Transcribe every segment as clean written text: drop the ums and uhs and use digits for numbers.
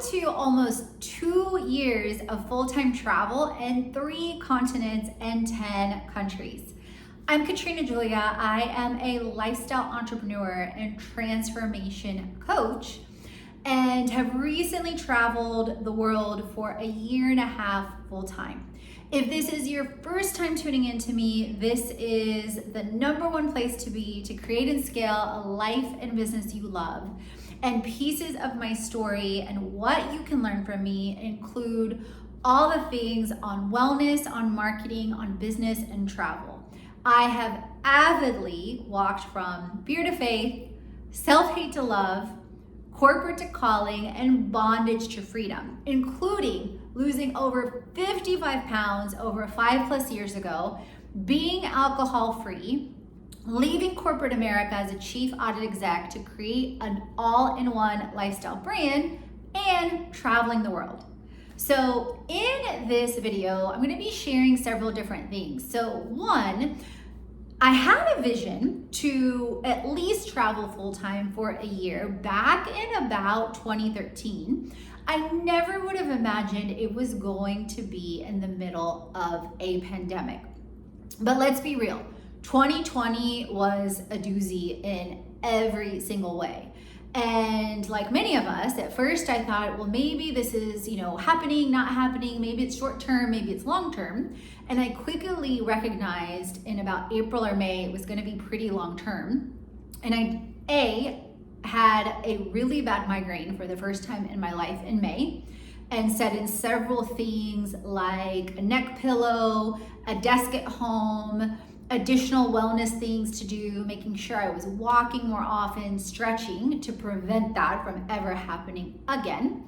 into almost 2 years of full-time travel in 3 continents and 10 countries. I'm Katrina Julia. I am a lifestyle entrepreneur and transformation coach and have recently traveled the world for a year and a half full-time. If this is your first time tuning into me, this is the #1 place to be to create and scale a life and business you love. And pieces of my story and what you can learn from me include all the things on wellness, on marketing, on business, and travel. I have avidly walked from fear to faith, self-hate to love, corporate to calling, and bondage to freedom, including losing over 55 pounds over 5+ years ago, being alcohol-free, leaving corporate America as a chief audit exec to create an all-in-one lifestyle brand, and traveling the world. So in this video, I'm gonna be sharing several different things. So one, I had a vision to at least travel full-time for a year back in about 2013. I never would have imagined it was going to be in the middle of a pandemic. But let's be real, 2020 was a doozy in every single way. And like many of us, at first I thought, well, maybe this is, happening, not happening, maybe it's short term, maybe it's long term. And I quickly recognized in about April or May, it was gonna be pretty long term. And I had a really bad migraine for the first time in my life in May, and set in several things like a neck pillow, a desk at home, additional wellness things to do, making sure I was walking more often, stretching to prevent that from ever happening again.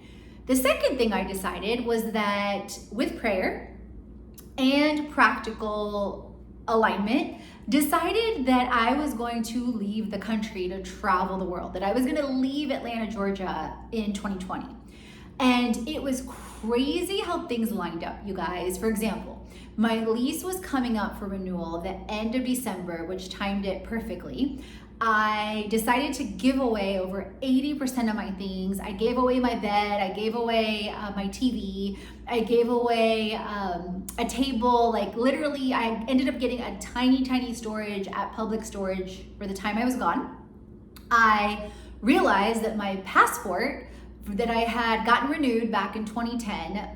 The second thing I decided was that with prayer and practical alignment, decided that I was going to leave the country to travel the world, that I was gonna leave Atlanta, Georgia in 2020. And it was crazy how things lined up, you guys. For example, my lease was coming up for renewal the end of December, which timed it perfectly. I decided to give away over 80% of my things. I gave away my bed, I gave away my TV, I gave away a table, like literally I ended up getting a tiny storage at Public Storage for the time I was gone. I realized that my passport that I had gotten renewed back in 2011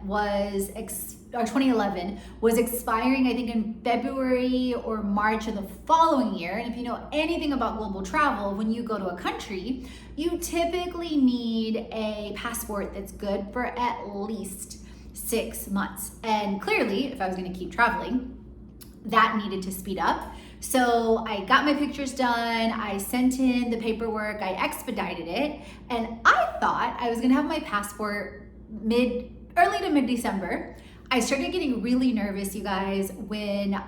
was expiring, I think, in February or March of the following year. And if you know anything about global travel, when you go to a country, you typically need a passport that's good for at least 6 months. And clearly, if I was gonna keep traveling, that needed to speed up. So I got my pictures done, I sent in the paperwork, I expedited it, and I thought I was gonna have my passport early to mid-December. I started getting really nervous, you guys, when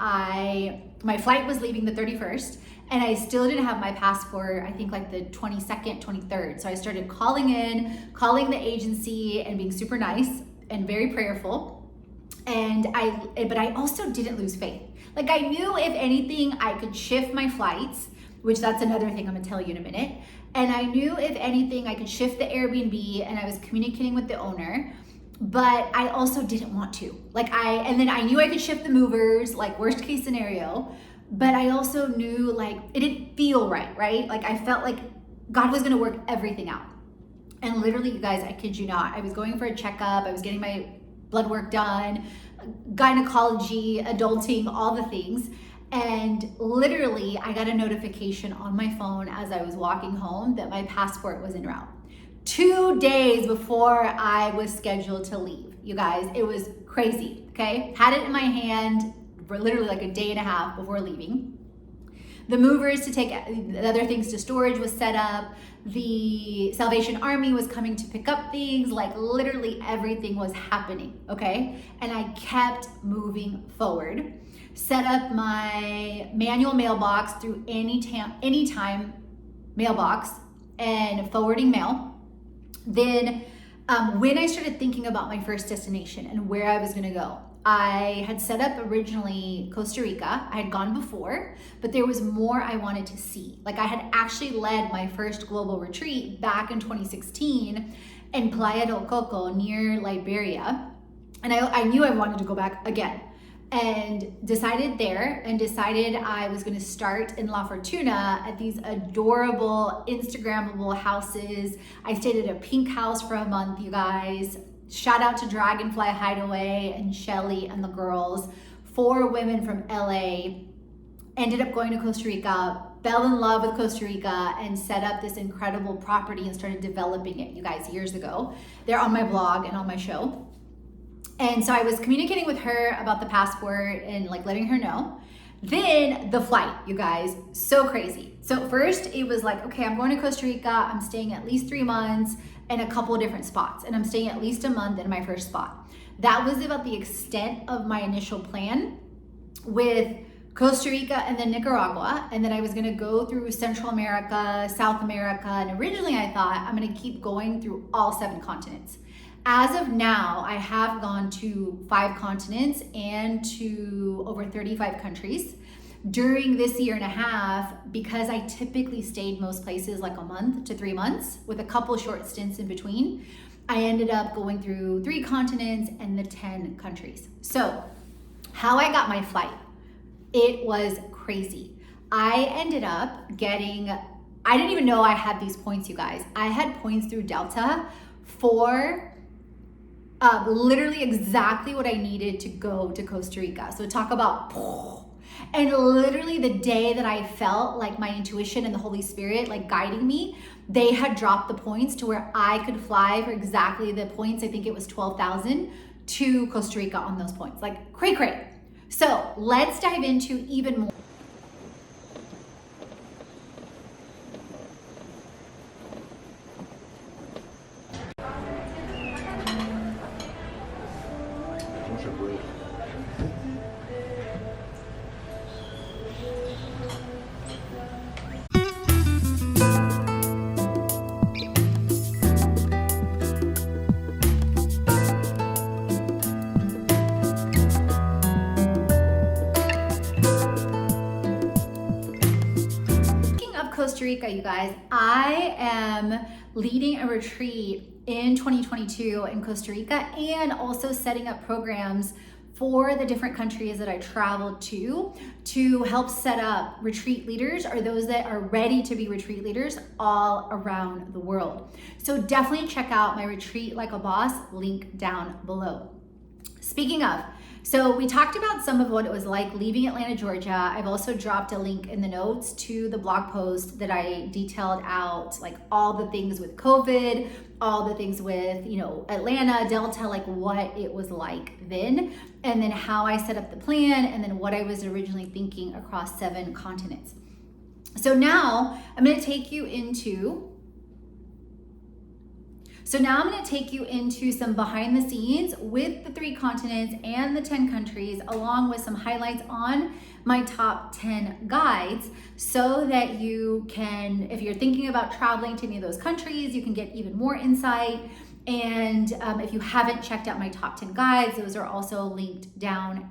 my flight was leaving the 31st, and I still didn't have my passport, I think like the 22nd, 23rd. So I started calling the agency and being super nice and very prayerful. But I also didn't lose faith. Like I knew if anything, I could shift my flights, which that's another thing I'm gonna tell you in a minute. And I knew if anything, I could shift the Airbnb, and I was communicating with the owner, but I also didn't want to. And then I knew I could shift the movers, like worst case scenario, but I also knew like it didn't feel right? Like I felt like God was gonna work everything out. And literally, you guys, I kid you not, I was going for a checkup, I was getting my blood work done, gynecology, adulting, all the things. And literally, I got a notification on my phone as I was walking home that my passport was en route. 2 days before I was scheduled to leave. You guys, it was crazy, okay? Had it in my hand for literally like a day and a half before leaving. The movers to take the other things to storage was set up. The Salvation Army was coming to pick up things, like literally everything was happening, okay? And I kept moving forward. Set up my manual mailbox through anytime mailbox and forwarding mail. Then when I started thinking about my first destination and where I was gonna go, I had set up originally Costa Rica. I had gone before, but there was more I wanted to see. Like I had actually led my first global retreat back in 2016, in Playa del Coco near Liberia. And I knew I wanted to go back again, and decided I was going to start in La Fortuna at these adorable Instagrammable houses. I stayed at a pink house for a month, you guys. Shout out to Dragonfly Hideaway and Shelly and the girls. 4 women from LA. Ended up going to Costa Rica, fell in love with Costa Rica, and set up this incredible property and started developing it, you guys, years ago. They're on my blog and on my show. And so I was communicating with her about the passport and like letting her know. Then the flight, you guys, so crazy. So first it was like, okay, I'm going to Costa Rica. I'm staying at least 3 months in a couple of different spots. And I'm staying at least a month in my first spot. That was about the extent of my initial plan with Costa Rica and then Nicaragua. And then I was gonna go through Central America, South America. And originally I thought I'm gonna keep going through all 7 continents. As of now, I have gone to 5 continents and to over 35 countries. During this year and a half, because I typically stayed most places like a month to 3 months with a couple short stints in between, I ended up going through 3 continents and the 10 countries. So how I got my flight, it was crazy. I ended up getting, I didn't even know I had these points, you guys. I had points through Delta for literally exactly what I needed to go to Costa Rica. So talk about, and literally the day that I felt like my intuition and the Holy Spirit like guiding me, they had dropped the points to where I could fly for exactly the points. I think it was 12,000 to Costa Rica on those points. Like cray. So let's dive into even more. Costa Rica, you guys, I am leading a retreat in 2022 in Costa Rica and also setting up programs for the different countries that I traveled to help set up retreat leaders or those that are ready to be retreat leaders all around the world. So definitely check out my Retreat Like a Boss link down below. Speaking of, so we talked about some of what it was like leaving Atlanta, Georgia. I've also dropped a link in the notes to the blog post that I detailed out, like all the things with COVID, all the things with, Atlanta, Delta, like what it was like then, and then how I set up the plan, and then what I was originally thinking across 7 continents. So now I'm going to take you into some behind the scenes with the 3 continents and the 10 countries, along with some highlights on my top 10 guides, so that you can, if you're thinking about traveling to any of those countries, you can get even more insight. And if you haven't checked out my top 10 guides, those are also linked down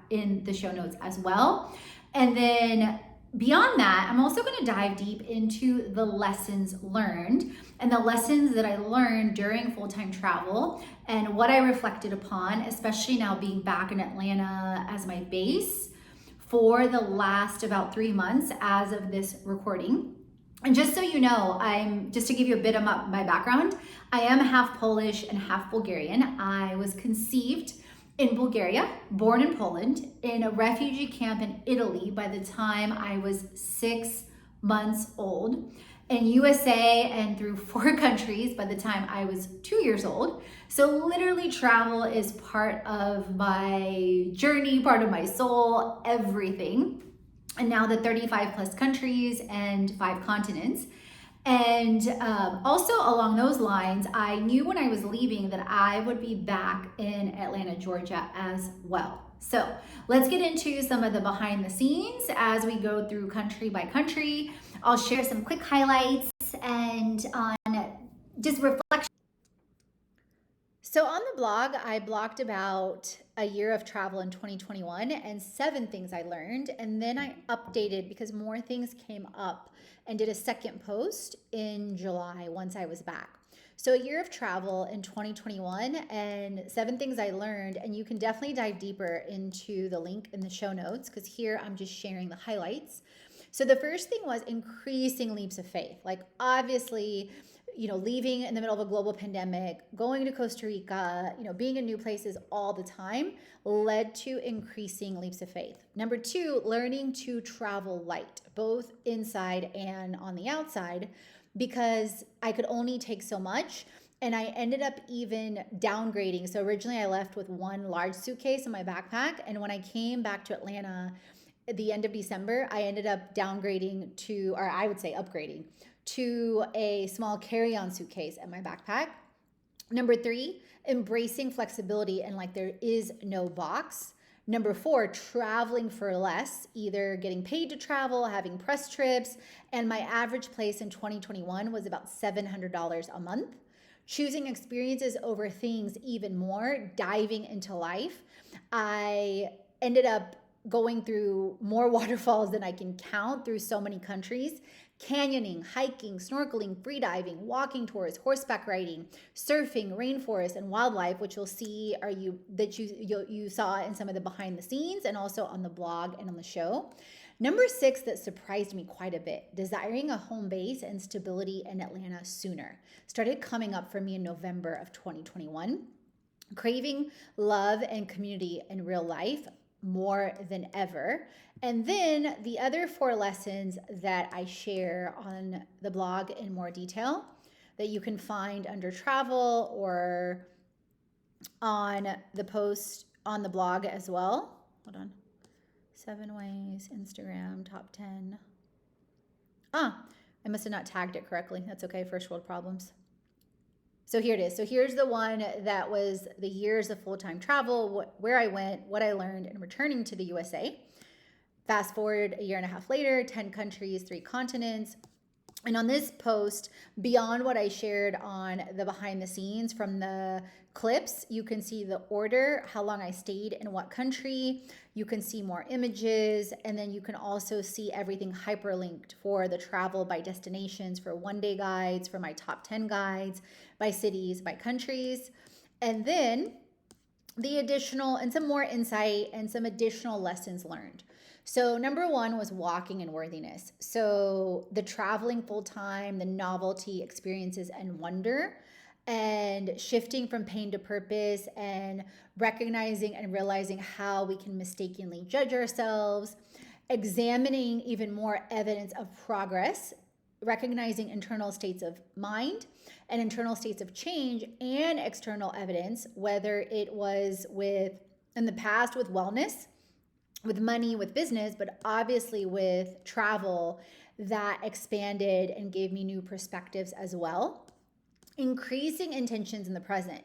in the show notes as well. And then beyond that, I'm also going to dive deep into the lessons learned and the lessons that I learned during full-time travel and what I reflected upon, especially now being back in Atlanta as my base for the last about 3 months as of this recording. And just so you know, just to give you a bit of my background, I am half Polish and half Bulgarian. I was conceived in Bulgaria, born in Poland, in a refugee camp in Italy by the time I was 6 months old, in USA and through 4 countries by the time I was 2 years old. So literally travel is part of my journey, part of my soul, everything. And now the 35 plus countries and 5 continents. And also along those lines, I knew when I was leaving that I would be back in Atlanta, Georgia as well. So let's get into some of the behind the scenes as we go through country by country. I'll share some quick highlights and on just reflection. So on the blog, I blogged about a year of travel in 2021 and 7 things I learned. And then I updated because more things came up and did a second post in July once I was back. So, a year of travel in 2021 and 7 things I learned. And you can definitely dive deeper into the link in the show notes because here I'm just sharing the highlights. So, the first thing was increasing leaps of faith. Like, obviously, leaving in the middle of a global pandemic, going to Costa Rica, being in new places all the time led to increasing leaps of faith. Number two, learning to travel light, both inside and on the outside, because I could only take so much. And I ended up even downgrading. So originally I left with one large suitcase in my backpack. And when I came back to Atlanta at the end of December, I ended up downgrading to, or I would say upgrading to a small carry-on suitcase in my backpack. Number three, embracing flexibility and like there is no box. Number four, traveling for less, either getting paid to travel, having press trips, and my average place in 2021 was about $700 a month. Choosing experiences over things even more, diving into life. I ended up going through more waterfalls than I can count through so many countries. Canyoning, hiking, snorkeling, freediving, walking tours, horseback riding, surfing, rainforest, and wildlife, which you'll see you saw in some of the behind the scenes and also on the blog and on the show. Number six that surprised me quite a bit, desiring a home base and stability in Atlanta sooner, started coming up for me in November of 2021. Craving love and community in real life more than ever. And then the other 4 lessons that I share on the blog in more detail that you can find under travel or on the post on the blog as well. Hold on. 7 ways, Instagram, top 10. I must have not tagged it correctly. That's okay. First world problems. So here it is. So here's the one that was the years of full-time travel, where I went, what I learned, and returning to the USA. Fast forward a year and a half later, 10 countries, 3 continents. And on this post, beyond what I shared on the behind the scenes from the clips, you can see the order, how long I stayed in what country. You can see more images, and then you can also see everything hyperlinked for the travel by destinations, for one-day guides, for my top 10 guides, by cities, by countries. And then the additional and some more insight and some additional lessons learned. So number 1 was walking in worthiness. So the traveling full time, the novelty, experiences, and wonder, and shifting from pain to purpose, and recognizing and realizing how we can mistakenly judge ourselves, examining even more evidence of progress, recognizing internal states of mind and internal states of change, and external evidence, whether it was in the past with wellness, with money, with business, but obviously with travel that expanded and gave me new perspectives as well. Increasing intentions in the present.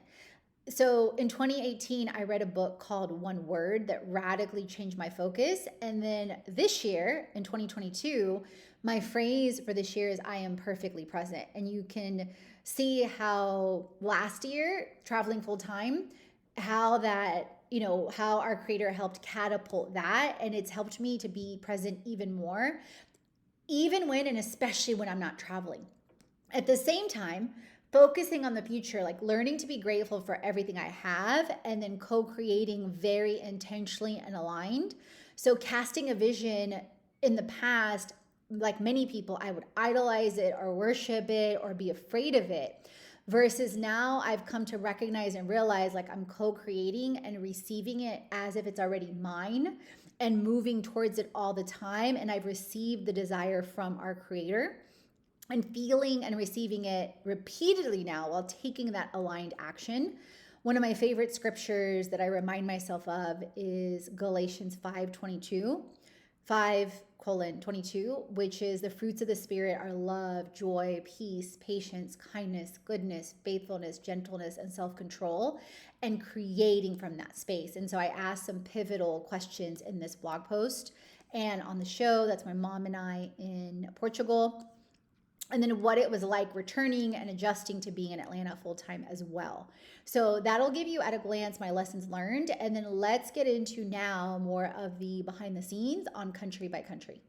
So in 2018, I read a book called One Word that radically changed my focus. And then this year, in 2022, my phrase for this year is I am perfectly present. And you can see how last year, traveling full time, how our creator helped catapult that. And it's helped me to be present even more, even when and especially when I'm not traveling. At the same time, focusing on the future, like learning to be grateful for everything I have, and then co-creating very intentionally and aligned. So casting a vision in the past, like many people, I would idolize it or worship it or be afraid of it. Versus now I've come to recognize and realize like I'm co-creating and receiving it as if it's already mine and moving towards it all the time. And I've received the desire from our creator and feeling and receiving it repeatedly now while taking that aligned action. One of my favorite scriptures that I remind myself of is Galatians 5:22, which is the fruits of the Spirit are love, joy, peace, patience, kindness, goodness, faithfulness, gentleness, and self-control, and creating from that space. And so I asked some pivotal questions in this blog post and on the show. That's my mom and I in Portugal. And then what it was like returning and adjusting to being in Atlanta full-time as well. So that'll give you at a glance my lessons learned. And then let's get into now more of the behind the scenes on country by country.